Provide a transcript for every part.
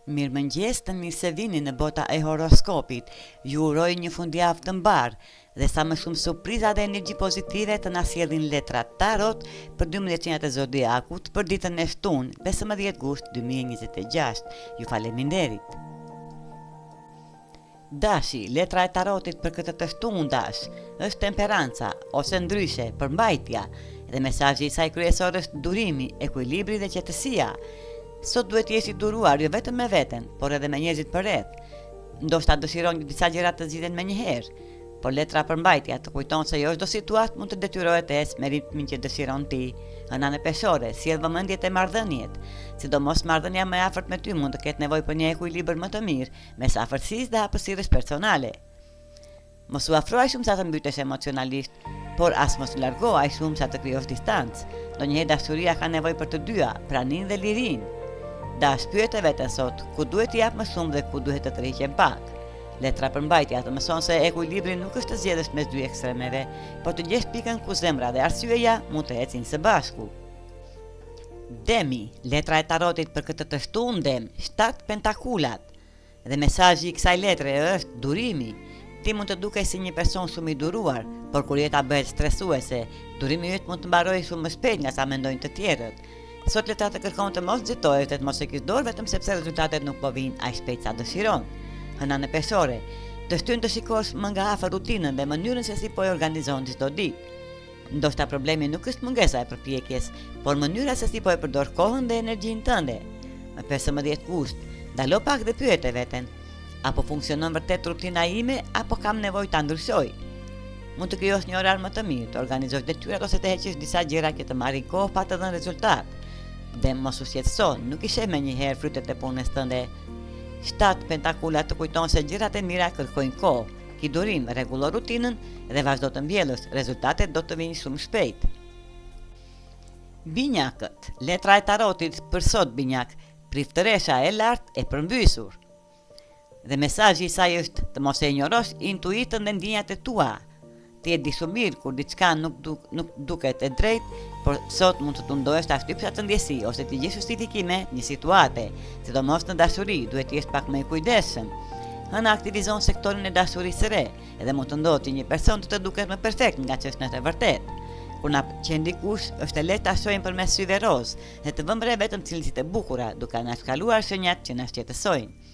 Mirëmëngjes të mirë se vini në bota e horoskopit. Ju uroj një fundjavë të mbar dhe sa më shumë surpriza dhe energji pozitive të na sjellin letrat tarot për 12 qenjat e zodiakut për ditën e shtunë, 15 gusht 2026. Ju faleminderit. Dashi, letra e tarotit për këtë të shtunë dash është temperanca ose ndryshe përmbajtja dhe mesazhi i saj kryesor është durimi, ekuilibri dhe qetësia. Sot duhet jesh i duruar jo vetëm me veten, por edhe me njerëzit përreth. Ndoshta dëshiron disa gjëra të zgjidhen menjëherë, por letra përmbajtja të kujton se jo çdo situatë mund të detyrohet të ecë me ritmin që dëshiron ti. Anën e peshore, sjell vëmendjet e marrëdhëniet, sidomos marrëdhënia më e afërt me ty mund të ketë nevojë për një ekuilibër më të mirë mes afërsisë dhe hapësirës personale. Mos u afro aq shumë sa të mbytesh emocionalisht, por as mos u largo aq shumë sa të krijosh distancë. Ndonjëherë dashuria ka nevojë për të dyja, praninë dhe lirinë. Dash, pyet e veten sot, ku duhet të jap më shumë dhe ku duhet të tërhiqem pak. Letra përmbajtja të mëson se ekuilibri nuk është të zgjedhësh mes dy ekstremeve, por të gjesh pikën ku zemra dhe arsyeja mund të ecin së bashku. Demi, letra e tarotit për këtë të shtunë dem, 7 pentakulat. Dhe mesazhi i kësaj letre është durimi. Ti mund të dukesh si një person shumë i duruar, por kur jeta bëhet stresuese, durimi yt mund të mbarojë shumë më shpejt nga sa mendojnë të tjerët. Sot letra të kërkon të mos nxitohesh dhe të mos e kish dorë vetëm sepse rezultatet nuk po vijnë aq shpejt sa dëshiron. Hënën e peshore, të shtyn të shikosh më nga afër rutinën dhe mënyrën se si po e organizon çdo ditë. Ndoshta problemi nuk është mungesa e përpjekjes, por mënyra se si po e përdor kohën dhe energjinë tënde. Më 15 gusht, ndalo pak dhe pyet e veten, apo funksionon vërtet rutina ime apo kam nevojë ta ndryshoj? Mund të krijosh një orar më të mirë, të organizosh detyrat ose të heqësh disa gjëra që të marrin kohë pa të dhënë rezultat. Dhe mos u shqetëso, nuk i sheh menjëherë frytet e punës tënde. 7 pentakulat të kujton se gjërat e mira kërkojnë kohë. Ki durim, rregullo rutinën dhe vazhdo të mbjellësh, rezultatet do të vinë shumë shpejt. Binjakët, letra e tarotit për sot binjak, priftëresha e lartë e përmbysur. Dhe mesazhi i saj është të mos e injorosh intuitën dhe ndjenjat e tua. Ti e di shumë mirë kur diçka nuk duket e drejtë, por sot mund të tundohesh ta shtypësh atë ndjesi ose të gjesh justifikime një situate, sidomos në dashuri, duhet të jesh pak më i kujdesshëm. Hëna aktivizon sektorin e dashurisë së re, edhe mund të ndodhë që një person të duket më perfekt nga që është në të vërtetë. Kur na qen dikush, është e lehtë ta shohim përmes syve roz, dhe të vëmë re vetëm cilësitë e bukura, duke na shkaluar shenjat që na shqetësojnë.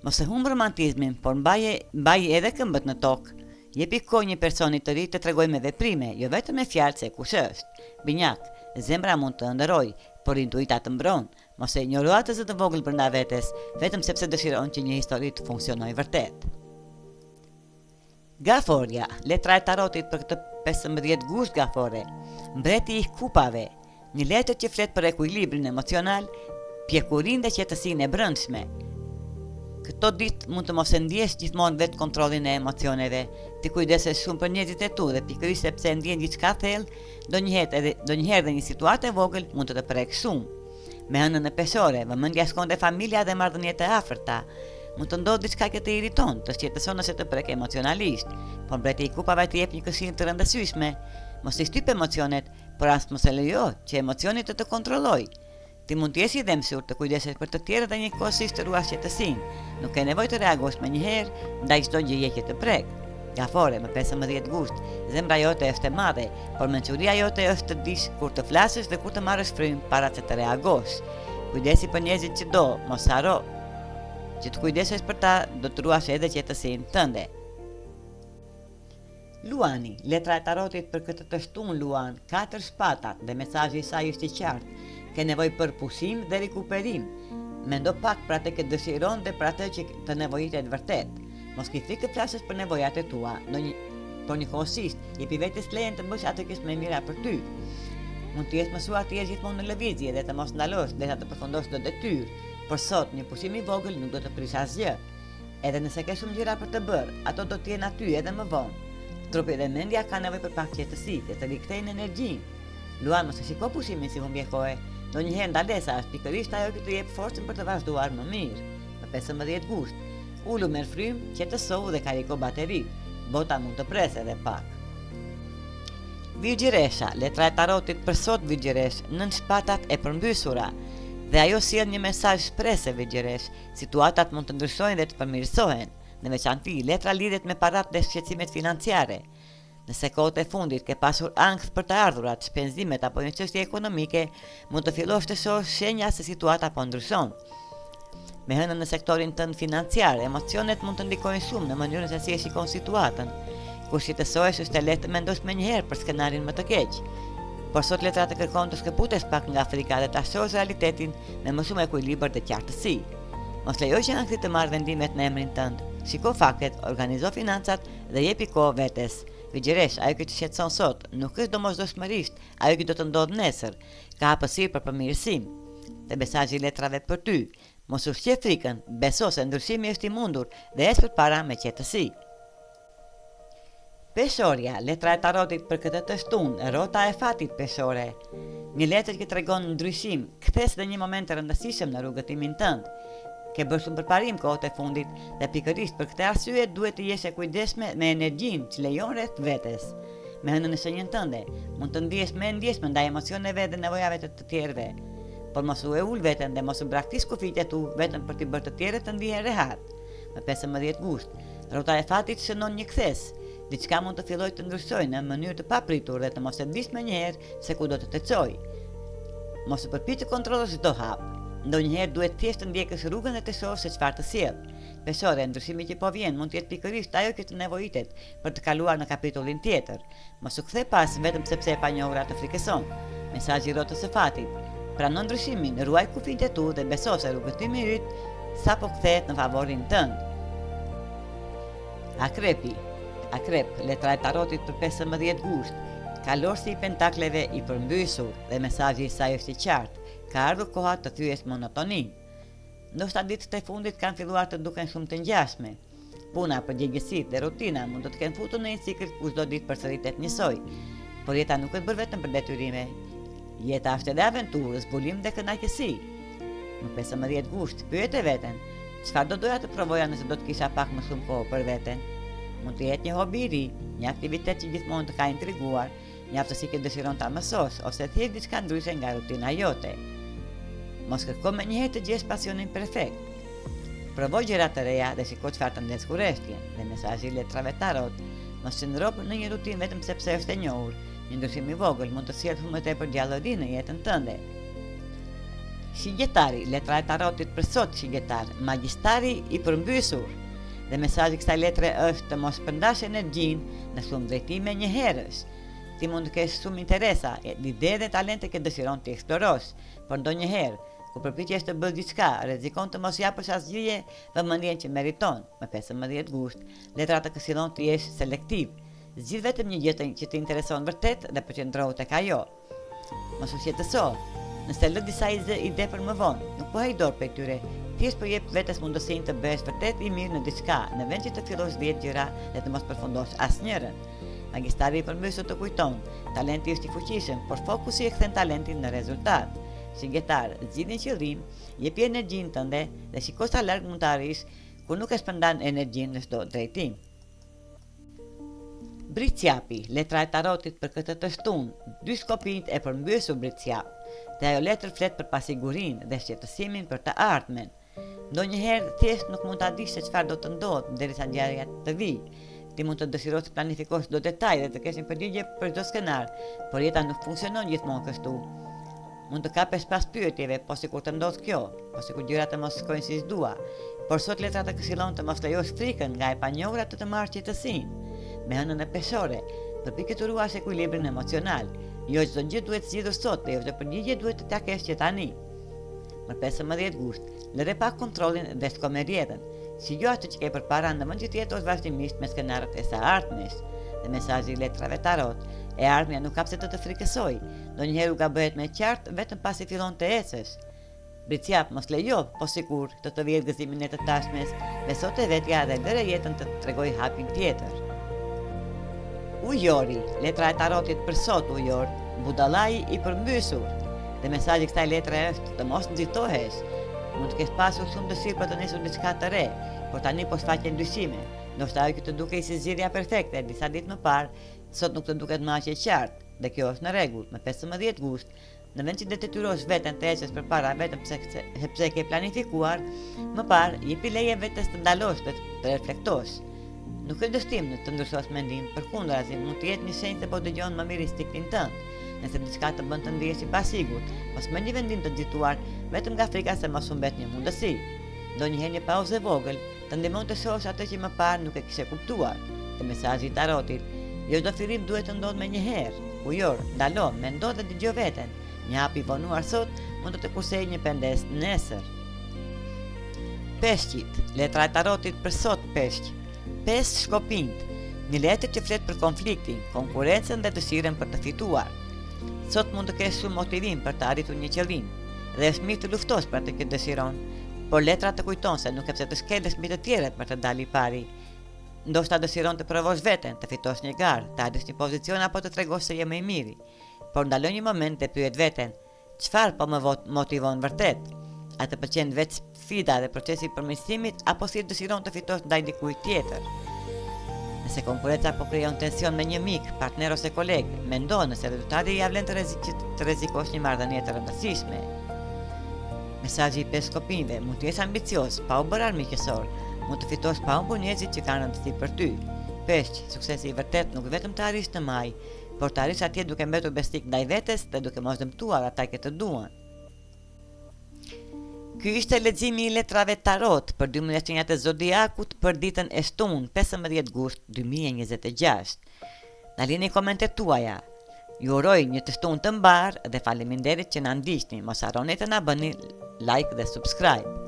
Mos e humb romantizmin, por mbaje edhe këmbët në tokë. Jepi kohë një personi të ri të tregojë me veprime, jo vetëm me fjalë se kush është. Binjak, zemra mund të ëndërrojë, por intuita të mbron. Mos e injoro atë zë të vogël brenda vetes, vetëm sepse dëshiron që një histori të funksionojë vërtet. Gaforia, letra e tarotit për këtë 15 gusht gafore. Mbreti i kupave, një letër që flet për ekuilibrin emocional, pjekurinë dhe qetësinë e brendshme. Këto ditë mund të mos e ndjesh gjithmonë vetë kontrollin e emocioneve, ti kujdesesh shumë për njerëzit e tu dhe pikërisht sepse ndjen diçka thellë, ndonjëherë dhe një situatë e vogël mund të të prekë shumë. Me hënën e peshore, vëmendja shkon te familja dhe marrëdhëniet e afërta. Mund të ndodhë diçka që të iriton, të shqetëson ose të prek emocionalisht, por mbreti i kupave të jep një këshill të rëndësishme. Mos i shtyp emocionet, por as mos e lejo që emocionet të kontrollojë. Ti mund të jesh i dëmshur, të kujdesesh për të tjerët dhe njëkohësisht të ruash qetësinë. Nuk ke nevojë të reagosh menjëherë ndaj çdo gjëje që të prek. Gafore, më 15 gusht, zemra jote është e madhe, por mençuria jote është të dish kur të flasësh dhe kur të marrësh frym para se të reagosh. Kujdesi për njerëzit që do, mos haro që të kujdesesh për ta, do të ruash edhe qetësinë tënde. Luani, letra e tarotit për këtë të shtunë luan, 4 shpatat dhe mesazhi i saj është i qartë. Ke nevojë për pushim dhe rikuperim. Mendo pak për atë që dëshiron dhe për atë që të nevojitet vërtet. Mos ki frikë të flasësh për nevojat e tua, por njëkohësisht jepi vetes lejen të bësh atë që është më e mira për ty. Mund të jesh mësuar të jesh gjithmonë në lëvizje dhe të mos ndalosh derisa të përfundosh çdo detyrë, por sot një pushim i vogël nuk do të prish asgjë. Edhe nëse ke shumë gjëra për të bërë, ato do të jenë aty edhe më vonë. Trupi dhe mendja ka nevojë për pak qetësi, të rikthejnë energjinë. Luan, mos e shiko pushimin si humbje kohe. Ndonjëherë ndalesa është pikërisht ajo që të jep forcën për të vazhduar më mirë. Më 15 gusht, ulu merr frym, qetësohu dhe kariko bateri. Bota mund të presë edhe pak. Virgjëresha, letra e tarotit për sot virgjëresh, 9 shpatat e përmbysura. Dhe ajo sjell një mesazh shpreseve gjeresh, situatat mund të ndryshojnë dhe të përmirësohen, në veçanti letra lidhet me parat dhe shqetësimet financiare. Nëse kohët e fundit ke pasur ankth për të ardhurat, shpenzimet apo një çështje ekonomike, mund të fillosh të shohësh shenja se situata po ndryshon. Me hënën në sektorin tënd financiar, emocionet mund të ndikojnë shumë në mënyrën se si e shikon situatën. Kur shqetësohesh, është e lehtë të mendosh menjëherë për skenarin më të keq. Por sot letra të kërkon të shkëputesh pak nga frika dhe ta shohësh realitetin me më shumë ekuilibër dhe qartësi. Mos lejo që ankthi të marrë vendimet në emrin tënd. Shiko faktet, organizo financat dhe jepi kohë vetes. Vigjeresh, ajo që të shqetëson sot nuk është domosdoshmërisht ajo që do të ndodhë nesër. Ka hapësirë për përmirësim. Dhe mesazhi i letrave për ty, mos ushqe frikën, beso se ndryshimi është i mundur dhe ec përpara me qetësi. Peshorja, letra e tarotit për këtë të shtunë, rrota e fatit peshore. Një letër që tregon ndryshim, kthes dhe një moment të rëndësishëm në rrugëtimin tënd. Ke bërë shumë përparim kohët e fundit dhe pikërisht për këtë arsye duhet të jesh e kujdesshme me energjinë që lejon rreth vetes. Me hënën e shenjën tënde, mund të ndihesh me ndjesme ndaj emocioneve dhe nevojave të tjerëve. Por mos u e ul veten dhe mos u braktis kufijtë tu vetëm për t'i bërë të tjerët të ndihen rehat. Më 15 gusht, rrota e fatit shënon një kthes. Diçka mund të fillojë të ndryshojë në mënyrë të papritur dhe të mos e dish menjëherë se ku do të tecojë. Mos u përpiq të kontrollosh çdo hap. Ndonjëherë duhet thjesht të ndjekësh rrugën dhe të shohësh se çfarë të sjell. Peshore, ndryshimi që po vjen mund të jetë pikërisht ajo që të nevojitet për të kaluar në kapitullin tjetër. Mos u kthe pas vetëm sepse e panjohura të frikëson. Mesazhi i rrotës së fatit. Prano ndryshimin, ruaj kufijtë tu dhe beso se rrugëtimi i yt sapo kthehet në favorin tënd. Akrepi. Akrep, letra e tarotit për 15 gusht, kalorsi i pentakleve i përmbysur dhe mesazhi i saj është i qartë, ka ardhur koha të thyes monotoninë. Ndoshta ditët e fundit kanë filluar të duken shumë të ngjashme. Puna, përgjegjësitë dhe rutina mund të kenë futur në një cikël ku çdo ditë përsëritet njësoj, por jeta nuk është bërë vetëm për detyrime. Jeta është edhe aventurë, zbulim dhe kënaqësi. Në 15 gusht, pyete veten, çfarë do doja të provoja nëse do të kisha pak më shumë kohë për veten? Mund të jetë një hobi i ri, një aktivitet që gjithmonë të ka intriguar, një aftësi që dëshiron ta mësosh ose thjesht diçka ndryshe nga rutina jote. Mos kërko menjëherë të gjesh pasionin perfekt. Provoj gjëra të reja dhe shiko çfarë të ndes kurreshtjen. Dhe mesazhi i letrave tarot, mos qëndro në një rutinë vetëm sepse është e njohur. Një ndryshim i vogël mund të sjellë shumë më tepër gjallëri në jetën tënde. Shigjetari, letra e tarotit për sot shigjetar, magjistari i përmbysur. Dhe mesazhi i kësaj letre është të mos shpërndash energjinë në shumë drejtime njëherësh. Ti mund të kesh shumë interesa, ide dhe talente që dëshiron të eksplorosh, por ndonjëherë, kur përpiqesh të bësh diçka, rrezikon të mos japësh asgjë vëmendjen që meriton. Më 15 gusht, letra të këshillon të jesh selektiv. Zgjidh vetëm një gjë që të intereson vërtet dhe përqendrohu tek ajo. Mos u shqetëso. Nëse lë disa ide për më vonë, nuk po haj dorë prej tyre. Thjesht po jep vetes mundësinë të bëhesh vërtet i mirë në diçka, në vend që të fillosh 10 gjëra dhe të mos përfundosh asnjërin. Magjistari i përmbysur të kujton, talenti është i fuqishëm, por fokusi e kthen talentin në rezultat. Shigjetar, zgjidh një qëllim, jepi energjinë tënde dhe shiko sa larg mund të arrish kur nuk e shpërndan energjinë në çdo drejtim. Bricjapi, letra e tarotit për këtë të shtunë, 2 skopinjt e përmbysur bricjap. Dhe ajo letër flet për pasigurinë dhe shqetësimin për të ardhmen. Ndonjëherë thjesht nuk mund ta dish se çfarë do të ndodhë derisa ngjarja të vijë. Ti mund të dëshirosh të planifikosh çdo detaj dhe të kesh një përgjigje për çdo skenar, por jeta nuk funksionon gjithmonë kështu. Mund të kapesh pas pyetjeve, po sikur të ndodhë kjo, po sikur gjërat të mos shkojnë siç dua. Por sot letra të këshillon të mos lejosh frikën nga e panjohura të marrë qetësinë. Me hënën e peshore, përpiqje të ruash ekuilibrin emocional. Jo çdo gjë duhet zgjidhur sot dhe jo çdo përgjigje duhet të ta kesh që tani. Më 15 gusht, lëre pak kontrollin dhe shko me rrjedhën. Shijoj atë që ke përpara në vend që të jetosh vazhdimisht me skenarët e së ardhmes. Dhe mesazhi i letrave tarot, e ardhmja nuk ka pse të frikësoj. Ndonjëherë u gabohet me qartë vetëm pasi fillon të ecësh. Bricjap, mos lejo, po sikur të vijë gëzimin e të tashmes, beso te vetja dhe lëre jetën të tregoj hapin tjetër. Ujori, letra e tarotit për sot ujor, budallai i përmbysur. Dhe mesazhi i kësaj letre është të mos nxitohesh. Mund të kesh pasur shumë dëshirë për të nisur diçka të re, por tani po shfaqen ndryshime. Ndoshta ajo që të dukej si zgjidhja perfekte disa ditë më parë, sot nuk të duket më aq e qartë, dhe kjo është në rregull. Më 15 gusht, Në vend që të detyrosh veten të ecësh përpara vetëm sepse ke planifikuar, më parë jepi leje vetes të ndalosh dhe të reflektosh. Nuk është dështim në të ndryshosh mendim, përkundrazi mund të jetë një shenjë se po dëgjon më mirë instinktin tënd. Nëse diçka të bën të ndihesh i pasigurt, mos më një vendim të nxituar vetëm nga frika se mos humbet një mundësi. Ndonjëherë një pauzë e vogël të ndihmon të shohësh atë që më parë nuk e kishe kuptuar. Te mesazhi i tarotit, jo çdo fillim duhet të ndodhë menjëherë. Ujor, ndalo, mendo dhe dëgjoj veten. Një hap i vonuar sot mund të të kursejë një pendes nesër. Peshqit, letra e tarotit për sot peshq. Pesë shkopinjt, një letër që flet për konfliktin, konkurrencën dhe dëshirën për të fituar. Sot mund të kesh shumë motivim për të arritur një qëllim dhe është mirë të luftosh për atë që dëshiron, por letra të kujton se nuk e pse të shkelësh mbi të tjerët për të dalë i pari. Ndoshta dëshiron të provosh veten, të fitosh një garë, të ardhësh një pozicion apo të tregosh se je më i miri. Por ndalo një moment dhe pyet veten, çfarë po më motivon vërtet? A të pëlqen vetë sfida dhe procesi i përmirësimit apo si dëshiron të fitosh ndaj dikujt tjetër? Nëse konkurenca po krijon tension me një mik, partner ose koleg, mendo nëse rezultati ja vlen të rrezikosh një marrëdhënie të rëndësishme. Mesazhi i pesë shkopinjve mund të jesh ambicioz, pa u bërë armiqësor, mund të fitosh pa humbur njerëzit që kanë rëndësi për ty. Peshq, suksesi i vërtet nuk vetëm të arrish në maj, por të arrish atje duke mbetur besnik ndaj vetes dhe duke mos dëmtuar ata që të duan. Ky ishte leximi i letrave tarot për 12 shenjat e zodiakut për ditën e shtunë, 15 gusht 2026. Na lini komentet tuaja. Ju uroj një të shtunë të mbar dhe faleminderit që na ndiqni. Mos harroni të na bëni like dhe subscribe.